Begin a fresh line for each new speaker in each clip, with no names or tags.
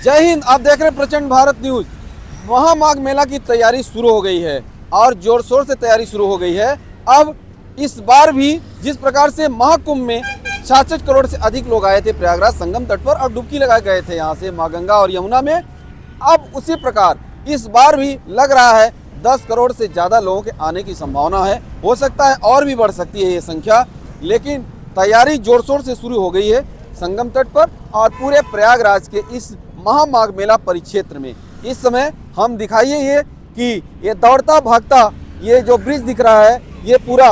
जय हिंद। आप देख रहे हैं प्रचंड भारत न्यूज। महामाघ मेला की तैयारी शुरू हो गई है और जोर शोर से तैयारी शुरू हो गई है। अब इस बार भी जिस प्रकार से महाकुंभ में 66 करोड़ से अधिक लोग आए थे प्रयागराज संगम तट पर और डुबकी लगाए गए थे यहाँ से माँ गंगा और यमुना में, अब उसी प्रकार इस बार भी लग रहा है 10 करोड़ से ज़्यादा लोगों के आने की संभावना है। हो सकता है और भी बढ़ सकती है ये संख्या, लेकिन तैयारी जोर शोर से शुरू हो गई है संगम तट पर और पूरे प्रयागराज के इस महामाघ मेला परिक्षेत्र में। इस समय हम दिखाइए ये कि ये दौड़ता भागता ये जो ब्रिज दिख रहा है, ये पूरा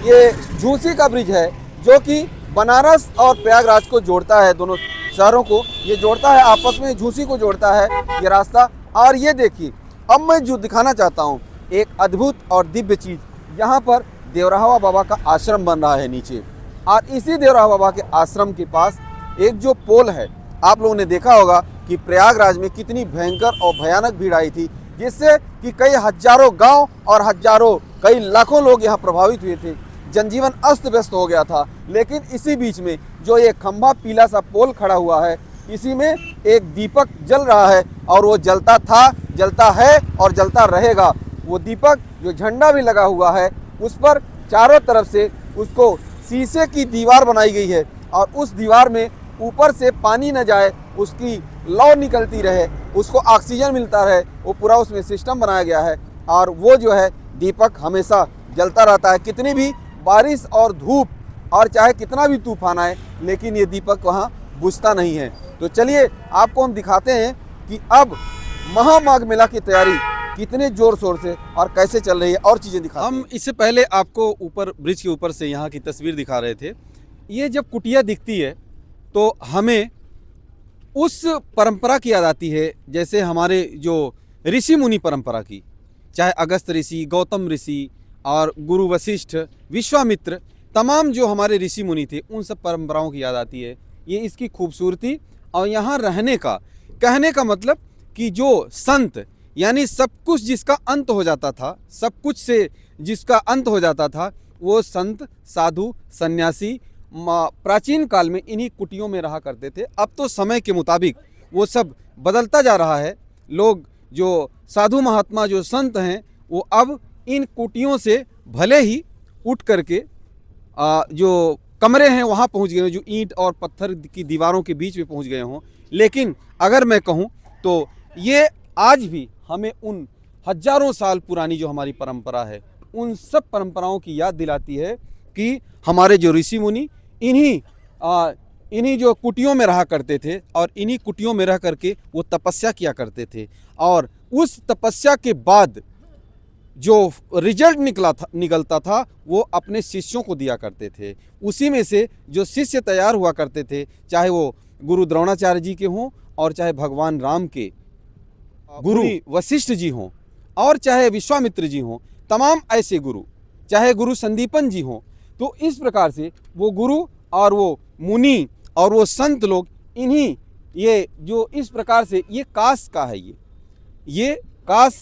ये झूसी का ब्रिज है जो कि बनारस और प्रयागराज को जोड़ता है, दोनों शहरों को ये जोड़ता है, आपस में झूसी को जोड़ता है ये रास्ता। और ये देखिए, अब मैं जो दिखाना चाहता हूँ एक अद्भुत और दिव्य चीज़, यहाँ पर देवरावा बाबा का आश्रम बन रहा है नीचे, और इसी देवरावा बाबा के आश्रम के पास एक जो पोल है, आप लोगों ने देखा होगा कि प्रयागराज में कितनी भयंकर और भयानक भीड़ आई थी, जिससे कि कई हजारों गांव और हजारों कई लाखों लोग यहाँ प्रभावित हुए थे, जनजीवन अस्त व्यस्त हो गया था। लेकिन इसी बीच में जो ये खंभा पीला सा पोल खड़ा हुआ है, इसी में एक दीपक जल रहा है और वो जलता था, जलता है और जलता रहेगा। वो दीपक जो झंडा भी लगा हुआ है, उस पर चारों तरफ से उसको शीशे की दीवार बनाई गई है और उस दीवार में ऊपर से पानी न जाए, उसकी लौ निकलती रहे, उसको ऑक्सीजन मिलता रहे, वो पूरा उसमें सिस्टम बनाया गया है। और वो जो है दीपक हमेशा जलता रहता है, कितनी भी बारिश और धूप और चाहे कितना भी तूफान आए, लेकिन ये दीपक वहाँ बुझता नहीं है। तो चलिए आपको हम दिखाते हैं कि अब महामाघ मेला की तैयारी कितने जोर शोर से और कैसे चल रही है, और चीज़ें दिखा। हम इससे पहले आपको ऊपर ब्रिज के ऊपर से यहाँ की तस्वीर दिखा रहे थे। ये जब कुटिया दिखती है तो हमें उस परंपरा की याद आती है, जैसे हमारे जो ऋषि मुनि परंपरा की, चाहे अगस्त ऋषि, गौतम ऋषि और गुरु वशिष्ठ, विश्वामित्र, तमाम जो हमारे ऋषि मुनि थे, उन सब परंपराओं की याद आती है। ये इसकी खूबसूरती और यहाँ रहने का, कहने का मतलब कि जो संत, यानी सब कुछ जिसका अंत हो जाता था, सब कुछ से जिसका अंत हो जाता था, वो संत, साधु, सन्यासी प्राचीन काल में इन्हीं कुटियों में रहा करते थे। अब तो समय के मुताबिक वो सब बदलता जा रहा है। लोग जो साधु महात्मा जो संत हैं, वो अब इन कुटियों से भले ही उठ करके जो कमरे हैं वहाँ पहुँच गए हों, जो ईंट और पत्थर की दीवारों के बीच में पहुँच गए हों। लेकिन अगर मैं कहूँ तो ये आज भी हमें उन हजारों साल पुरानी जो हमारी परंपरा है, उन सब परंपराओं की याद दिलाती है कि हमारे जो ऋषि मुनि इन्हीं जो कुटियों में रहा करते थे और इन्हीं कुटियों में रह करके वो तपस्या किया करते थे, और उस तपस्या के बाद जो रिजल्ट निकलता था वो अपने शिष्यों को दिया करते थे। उसी में से जो शिष्य तैयार हुआ करते थे, चाहे वो गुरु द्रोणाचार्य जी के हों और चाहे भगवान राम के गुरु वशिष्ठ जी हों और चाहे विश्वामित्र जी हों, तमाम ऐसे गुरु, चाहे गुरु संदीपन जी हों, तो इस प्रकार से वो गुरु और वो मुनि और वो संत लोग इन्हीं ये जो इस प्रकार से, ये कास का है, ये कास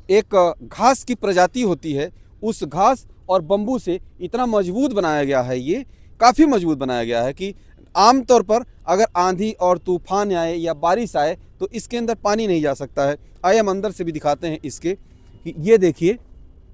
एक घास की प्रजाति होती है। उस घास और बम्बू से इतना मजबूत बनाया गया है, ये काफ़ी मजबूत बनाया गया है कि आमतौर पर अगर आंधी और तूफान आए या बारिश आए तो इसके अंदर पानी नहीं जा सकता है। आइए हम अंदर से भी दिखाते हैं इसके कि ये देखिए,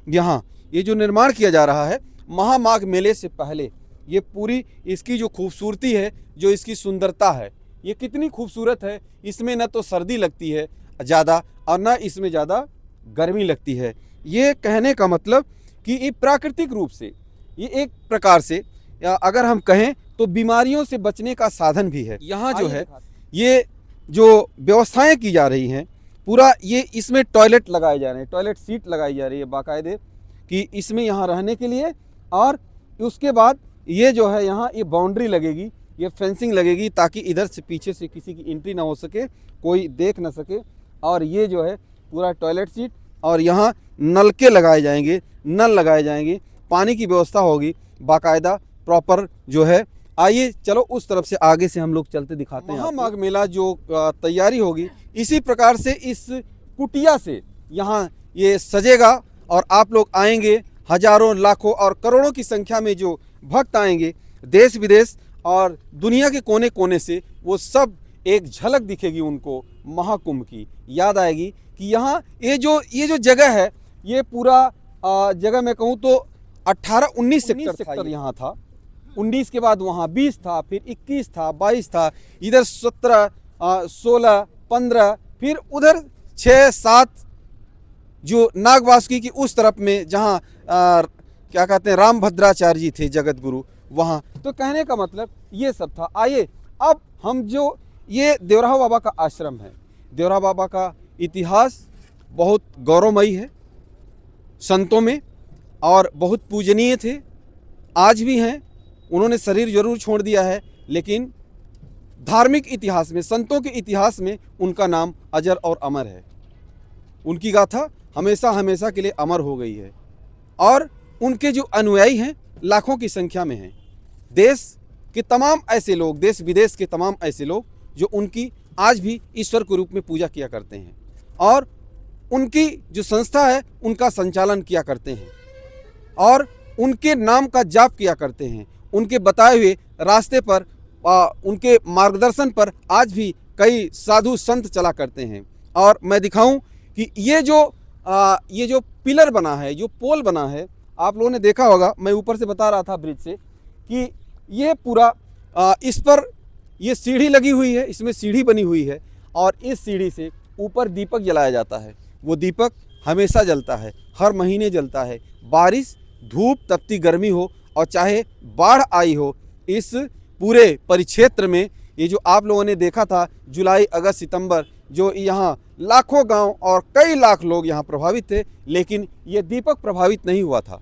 यहाँ ये जो निर्माण किया जा रहा है महामाघ मेले से पहले, ये पूरी इसकी जो खूबसूरती है, जो इसकी सुंदरता है, ये कितनी खूबसूरत है। इसमें न तो सर्दी लगती है ज़्यादा और न इसमें ज़्यादा गर्मी लगती है। ये कहने का मतलब कि ये प्राकृतिक रूप से, ये एक प्रकार से अगर हम कहें तो बीमारियों से बचने का साधन भी है। यहाँ जो है ये जो व्यवस्थाएं की जा रही हैं, पूरा ये इसमें टॉयलेट लगाए जा रहे हैं, टॉयलेट सीट लगाई जा रही है बाकायदे कि इसमें यहाँ रहने के लिए। और उसके बाद ये जो है यहाँ ये बाउंड्री लगेगी, ये फेंसिंग लगेगी ताकि इधर से पीछे से किसी की एंट्री ना हो सके, कोई देख ना सके। और ये जो है पूरा टॉयलेट सीट, और यहाँ नलके लगाए जाएंगे, नल लगाए जाएंगे, पानी की व्यवस्था होगी बाकायदा प्रॉपर जो है। आइए चलो उस तरफ से आगे से हम लोग चलते दिखाते हैं। महामाघ मेला जो तैयारी होगी, इसी प्रकार से इस कुटिया से यहाँ ये सजेगा और आप लोग आएंगे, हजारों, लाखों और करोड़ों की संख्या में जो भक्त आएंगे, देश विदेश और दुनिया के कोने कोने से, वो सब एक झलक दिखेगी उनको महाकुंभ की, याद आएगी कि यहाँ ये जो जगह है, ये पूरा जगह मैं कहूँ तो 18-19 सेक्टर यहाँ था। 19 के बाद वहाँ 20 था, फिर 21 था, 22 था, इधर 17, 16, 15, फिर उधर 6-7 जो नागवासुकी की उस तरफ में जहाँ क्या कहते हैं रामभद्राचार्य जी थे जगत गुरु, वहाँ। तो कहने का मतलब ये सब था। आइए अब हम जो ये देवराहा बाबा का आश्रम है, देवराहा बाबा का इतिहास बहुत गौरवमयी है संतों में, और बहुत पूजनीय थे, आज भी हैं। उन्होंने शरीर जरूर छोड़ दिया है, लेकिन धार्मिक इतिहास में, संतों के इतिहास में उनका नाम अजर और अमर है। उनकी गाथा हमेशा हमेशा के लिए अमर हो गई है, और उनके जो अनुयायी हैं लाखों की संख्या में हैं। देश के तमाम ऐसे लोग, देश विदेश के तमाम ऐसे लोग जो उनकी आज भी ईश्वर के रूप में पूजा किया करते हैं, और उनकी जो संस्था है उनका संचालन किया करते हैं, और उनके नाम का जाप किया करते हैं। उनके बताए हुए रास्ते पर, उनके मार्गदर्शन पर आज भी कई साधु संत चला करते हैं। और मैं दिखाऊं कि ये जो पिलर बना है, जो पोल बना है, आप लोगों ने देखा होगा, मैं ऊपर से बता रहा था ब्रिज से, कि ये पूरा इस पर ये सीढ़ी लगी हुई है, इसमें सीढ़ी बनी हुई है, और इस सीढ़ी से ऊपर दीपक जलाया जाता है। वो दीपक हमेशा जलता है, हर महीने जलता है, बारिश, धूप, तपती गर्मी हो और चाहे बाढ़ आई हो। इस पूरे परिक्षेत्र में ये जो आप लोगों ने देखा था जुलाई, अगस्त, सितंबर, जो यहाँ लाखों गांव और कई लाख लोग यहाँ प्रभावित थे, लेकिन ये दीपक प्रभावित नहीं हुआ था।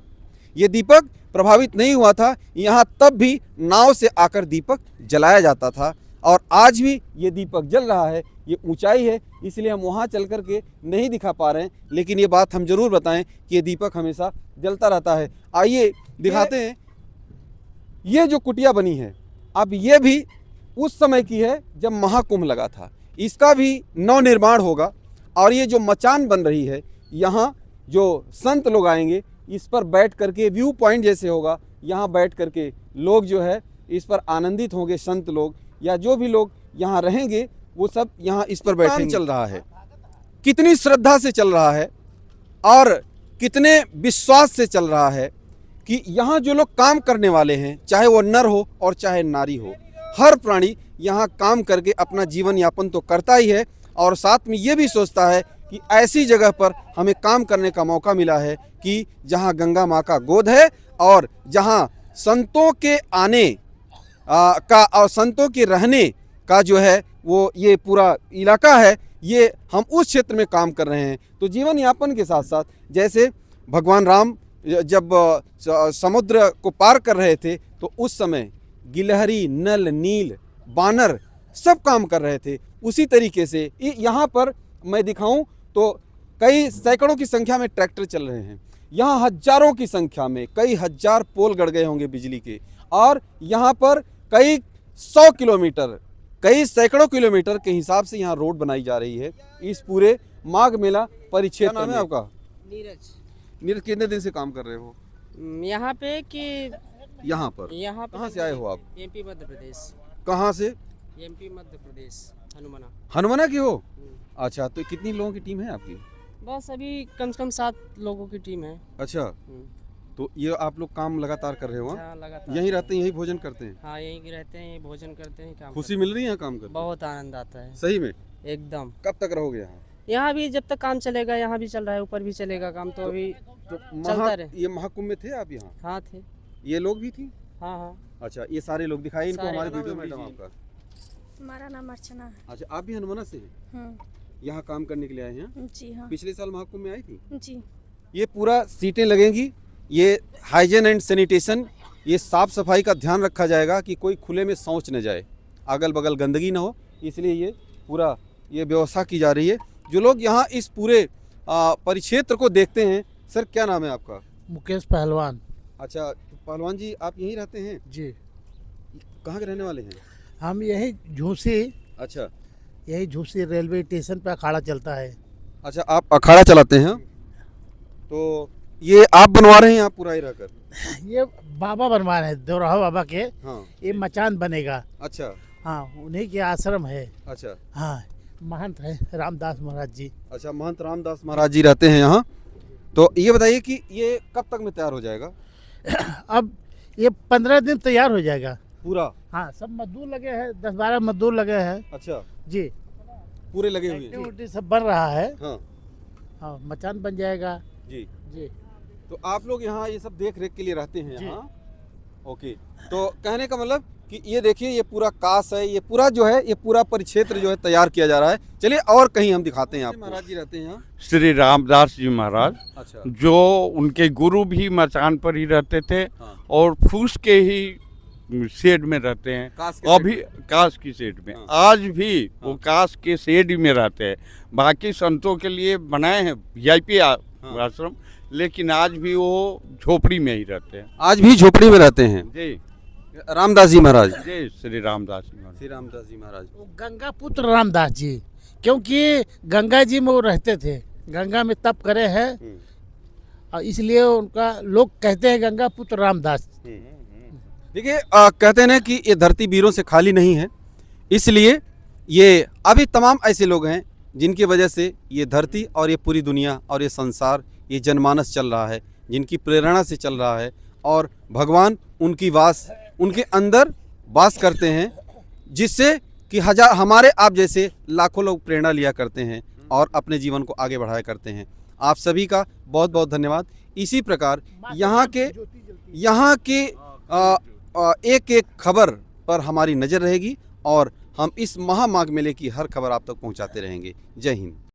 ये दीपक प्रभावित नहीं हुआ था। यहाँ तब भी नाव से आकर दीपक जलाया जाता था, और आज भी ये दीपक जल रहा है। ये ऊंचाई है, इसलिए हम वहाँ चल कर के नहीं दिखा पा रहे हैं, लेकिन ये बात हम जरूर बताएं कि ये दीपक हमेशा जलता रहता है। आइए दिखाते हैं। ये जो कुटिया बनी है, अब ये भी उस समय की है जब महाकुंभ लगा था। इसका भी नव निर्माण होगा, और ये जो मचान बन रही है, यहाँ जो संत लोग आएंगे, इस पर बैठ करके व्यू पॉइंट जैसे होगा, यहाँ बैठ करके लोग जो है इस पर आनंदित होंगे। संत लोग या जो भी लोग यहाँ रहेंगे वो सब यहाँ इस पर बैठेंगे। चल रहा है, कितनी श्रद्धा से चल रहा है, और कितने विश्वास से चल रहा है कि यहाँ जो लोग काम करने वाले हैं, चाहे वो नर हो और चाहे नारी हो, हर प्राणी यहाँ काम करके अपना जीवन यापन तो करता ही है, और साथ में ये भी सोचता है कि ऐसी जगह पर हमें काम करने का मौका मिला है कि जहाँ गंगा माँ का गोद है, और जहाँ संतों के आने का और संतों के रहने का जो है वो ये पूरा इलाका है, ये हम उस क्षेत्र में काम कर रहे हैं। तो जीवन यापन के साथ साथ, जैसे भगवान राम जब समुद्र को पार कर रहे थे, तो उस समय गिलहरी, नल, नील, बानर सब काम कर रहे थे। उसी तरीके से यहाँ पर मैं दिखाऊं तो कई सैकड़ों की संख्या में ट्रैक्टर चल रहे हैं। यहाँ हजारों की संख्या में, कई हजार पोल गड़ गए होंगे बिजली के, और यहाँ पर कई 100 किलोमीटर, कई सैकड़ों किलोमीटर के हिसाब से यहाँ रोड बनाई जा रही है इस पूरे माघ मेला परिक्षेत्र। क्या नाम है आपका?
नीरज।
नीरज, कितने दिन से काम कर रहे हो
यहाँ पे कि
यहाँ पर? कहाँ से आए हो आप?
एमपी मध्य प्रदेश।
कहाँ से?
एमपी मध्य प्रदेश, हनुमाना।
हनुमाना की हो? अच्छा, तो कितनी लोगों की टीम है आपकी?
बस अभी कम से कम 7 लोगों की टीम है।
अच्छा, तो ये आप लोग काम लगातार कर रहे हो?
हाँ, लगातार
यहीं रहते हैं, यहीं भोजन करते हैं?
हाँ, यहीं रहते हैं, यहीं भोजन करते हैं, काम
खुशी मिल रही है काम कर?
बहुत आनंद आता है
सही में?
एकदम।
कब तक रहोगे यहाँ?
यहाँ भी जब तक काम चलेगा, यहाँ भी चल रहा है, ऊपर भी चलेगा काम, तो अभी चलता रहे।
ये महाकुंभ में थे आप यहाँ?
हाँ थे।
ये लोग भी थी?
हाँ हाँ।
अच्छा, ये सारे लोग दिखाई इनको
सारे
हमारे
लोग।
वीडियो में। मैडम आपका?
हमारा नाम अर्चना है।
अच्छा, आप भी हनुमाना से हैं? यहाँ काम करने के लिए आए हैं?
जी हाँ।
पिछले साल महाकुंभ में आई थी?
जी।
ये पूरा सीटें लगेंगी, ये हाइजीन एंड सैनिटेशन, ये साफ सफाई का ध्यान रखा जाएगा कि कोई खुले में शौच न जाए, अगल बगल गंदगी ना हो, इसलिए ये पूरा ये व्यवस्था की जा रही है। जो लोग यहाँ इस पूरे परिक्षेत्र को देखते हैं, सर क्या नाम है आपका?
मुकेश पहलवान।
अच्छा, तो पहलवान जी आप यहीं रहते हैं?
जी।
कहाँ के रहने वाले हैं?
हम यही झूसी,
अच्छा,
यही झूसी रेलवे स्टेशन पे अखाड़ा चलता है।
अच्छा, आप अखाड़ा चलाते हैं? तो ये आप बनवा रहे हैं यहाँ पूरा ही रहकर?
ये बाबा बनवा रहे हैं, देवराहा बाबा के।
हाँ।
ये मचान बनेगा।
अच्छा।
हाँ, उन्हीं के आश्रम है।
अच्छा
हाँ, महंत है रामदास महाराज जी।
अच्छा, महंत रामदास महाराज जी रहते हैं यहाँ। तो ये बताइए कि ये कब तक में तैयार हो जाएगा
अब ये 15 दिन तैयार हो जाएगा
पूरा?
हाँ, सब मजदूर लगे हैं, 10-12 मजदूर लगे हैं
अच्छा,
जी।
पूरे लगे हुए हैं।
एक्टिविटी सब बन रहा है।
हाँ
हाँ, मचान बन जाएगा
जी।
जी।
तो आप लोग यहाँ ये सब देख रेख के लिए रहते हैं
जी।
यहाँ? ओके, तो कहने का मतलब कि ये देखिए, ये पूरा कास है, ये पूरा जो है, ये पूरा परिक्षेत्र जो है तैयार किया जा रहा है। चलिए और कहीं हम दिखाते हैं आपको। महाराज जी रहते हैं यहाँ?
श्री रामदास जी महाराज,
अच्छा,
जो उनके गुरु भी मचान पर ही रहते थे
हाँ।
और फूस के ही शेड में रहते हैं।
कास के
अभी
शेड
कास की शेड में
हाँ।
आज भी वो
हाँ।
कास के शेड में रहते हैं। बाकी संतों के लिए बनाए हैं VIP आश्रम, लेकिन आज भी वो झोपड़ी में ही रहते हैं।
आज भी झोपड़ी में रहते हैं
जय
रामदास जी महाराज।
जय श्री रामदास जी महाराज।
श्री रामदास जी महाराज।
वो गंगा पुत्र रामदास जी, क्योंकि गंगा जी में वो रहते थे, गंगा में तप करे हैं और इसलिए उनका लोग कहते हैं गंगा पुत्र रामदास।
देखिए, कहते हैं ना कि ये धरती वीरों से खाली नहीं है, इसलिए ये अभी तमाम ऐसे लोग हैं जिनकी वजह से ये धरती और ये पूरी दुनिया और ये संसार, ये जनमानस चल रहा है, जिनकी प्रेरणा से चल रहा है। और भगवान उनके अंदर वास करते हैं, जिससे कि हमारे आप जैसे लाखों लोग प्रेरणा लिया करते हैं और अपने जीवन को आगे बढ़ाया करते हैं। आप सभी का बहुत बहुत धन्यवाद। इसी प्रकार यहाँ के एक एक खबर पर हमारी नज़र रहेगी और हम इस महामाघ मेले की हर खबर आप तक पहुँचाते रहेंगे। जय हिंद।